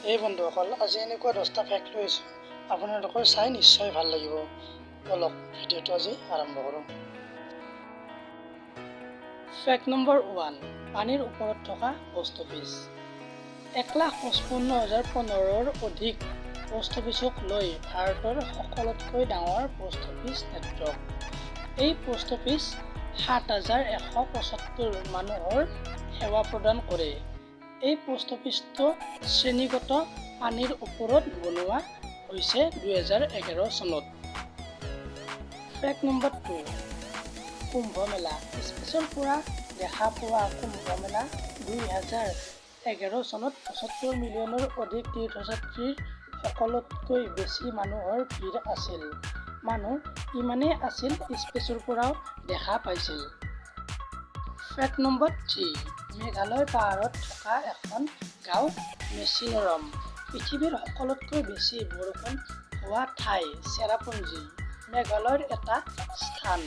এই বন্ধুসকল আজি এনেকুৱা 10টা ফেক্ট লৈছোঁ আপোনালোকৰ চাই নিশ্চয় ভাল লাগিব। বলক ভিডিঅ'টো আজি আৰম্ভ কৰোঁ। ফেক্ট নম্বৰ 1, পানীৰ ওপৰত থকা পোষ্ট অফিচ। 1,55,015ৰ অধিক পোষ্ট অফিচক লৈ ভাৰতৰ সকলোতকৈ ডাঙৰ পোষ্ট অফিচ নেটৱৰ্ক। এই পোষ্ট অফিচ 7,175 মানুহৰ সেৱা প্ৰদান কৰে। এই পোষ্ট অফিচটো শ্ৰেণীগত পানীৰ ওপৰত বনোৱা হৈছে 2011 চনত। ফেক্ট নম্বৰ 2, কুম্ভ মেলা। স্পেচৰ পৰা দেখা পোৱা কুম্ভ মেলা 2011 চনত 75 মিলিয়নৰ অধিক তীৰ্থযাত্ৰীৰ সকলোতকৈ বেছি মানুহৰ ভিৰ আছিল। মানুহ ইমানেই আছিল স্পেচৰ পৰাও দেখা পাইছিল। ফেক্ট নম্বৰ 3, মেঘালয় পাহাৰত থকা এখন গাঁও মেচিনৰাম। পৃথিৱীৰ সকলোতকৈ বেছি বৰষুণ হোৱা ঠাই চেৰাপুঞ্জী মেঘালয়ৰ এটা স্থান।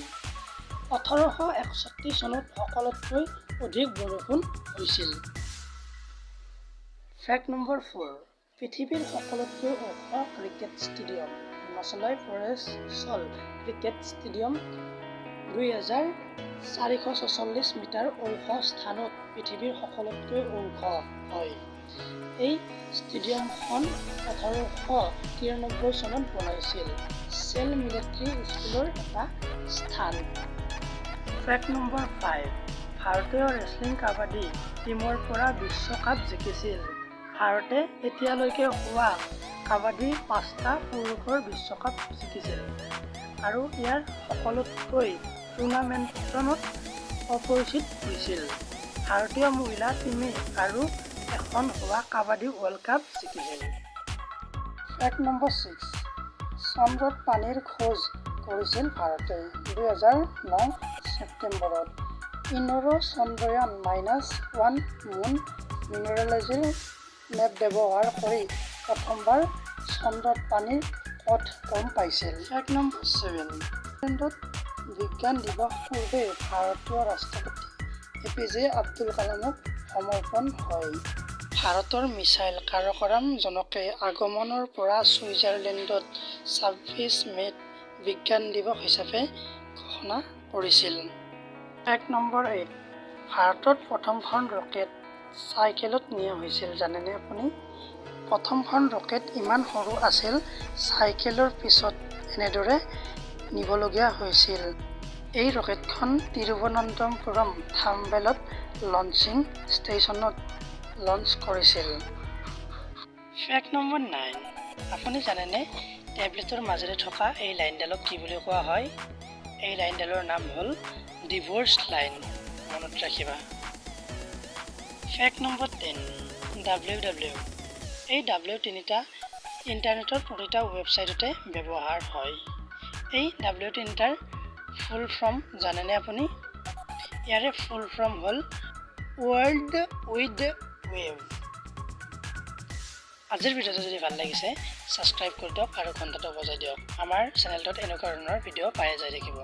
1861 চনত সকলোতকৈ অধিক বৰষুণ হৈছিল। ফেক্ট নম্বৰ 4, পৃথিৱীৰ সকলোতকৈ ওখ cricket stadium Himachal Pradesh cricket stadium 2,446 metre ওখ স্থানত পৃথিৱীৰ সকলোতকৈ ওখ হয়। এই ষ্টেডিয়ামখন 1893 চনত বনাইছিল। চেল মিলিটাৰী স্কুলৰ এটা স্থান। ফেক্ট নম্বৰ 5, ভাৰতীয় ৰেচলিং কাবাডী টীমৰ পৰা বিশ্বকাপ জিকিছিল। ভাৰতে এতিয়ালৈকে হোৱা কাবাডী 5টা পুৰুষৰ বিশ্বকাপ জিকিছিল আৰু ইয়াৰ সকলোতকৈ টুৰ্ণামেণ্টত অপৰাজিত হৈছিল। ভাৰতীয় মহিলা টীমে আৰু এখন হোৱা কাবাডী ৱৰ্ল্ড কাপ জিকিছিল। ফেক্ট নম্বৰ 6, চন্দ্ৰত পানীৰ খোজ কৰিছিল ভাৰতে 2009 ছেপ্টেম্বৰত। ইনৰো চন্দ্ৰয়ান-1 মুন মিনাৰেলজি মেপ ব্যৱহাৰ কৰি প্ৰথমবাৰ চন্দ্ৰত পানীৰ পথ গম পাইছিল। ফেক্ট নম্বৰ 7, ইংলেণ্ডত বিজ্ঞান দিৱস পূৰ্বে ভাৰতীয় ৰাষ্ট্ৰপতি APJ আব্দুল কালামক সমৰ্পণ হয়। ভাৰতৰ মিছাইল কাৰাকোৰাম-জনকে আগমনৰ পৰা ছুইজাৰলেণ্ডত 26 মে'ত বিজ্ঞান দিৱস হিচাপে ঘোষণা কৰিছিল। ফেক্ট নম্বৰ 8, ভাৰতত প্ৰথমখন ৰকেট চাইকেলত নিয়া হৈছিল জানেনে আপুনি? প্ৰথমখন ৰকেট ইমান সৰু আছিল চাইকেলৰ পিছত এনেদৰে নিবলগীয়া হৈছিল। এই ৰকেটখন তিৰুৱনন্তপুৰম থাম্বেলত লঞ্চিং ষ্টেচনত লঞ্চ কৰিছিল। ফেক্ট নম্বৰ 9, আপুনি জানেনে টেবলেটৰ মাজেৰে থকা এই লাইনডালক কি বুলি কোৱা হয়? এই লাইনডালৰ নাম হ'ল ডিভ'ৰ্চ লাইন। মনত ৰাখিবা। Fact number 10, www। এই W3টা ইণ্টাৰনেটৰ প্ৰতিটা ৱেবছাইটতে ব্যৱহাৰ হয়। এই W3টাৰ ফুল ফৰ্ম জানেনে আপুনি? ইয়াৰে ফুল ফৰ্ম হ'ল ৱৰ্ল্ড উইড ৱেব। আজিৰ ভিডিঅ'টো যদি ভাল লাগিছে ছাবস্ক্ৰাইব কৰি দিয়ক আৰু ঘণ্টাটো বজাই দিয়ক। আমাৰ চেনেলটোত এনেকুৱা ধৰণৰ ভিডিঅ' পাই যাই থাকিব।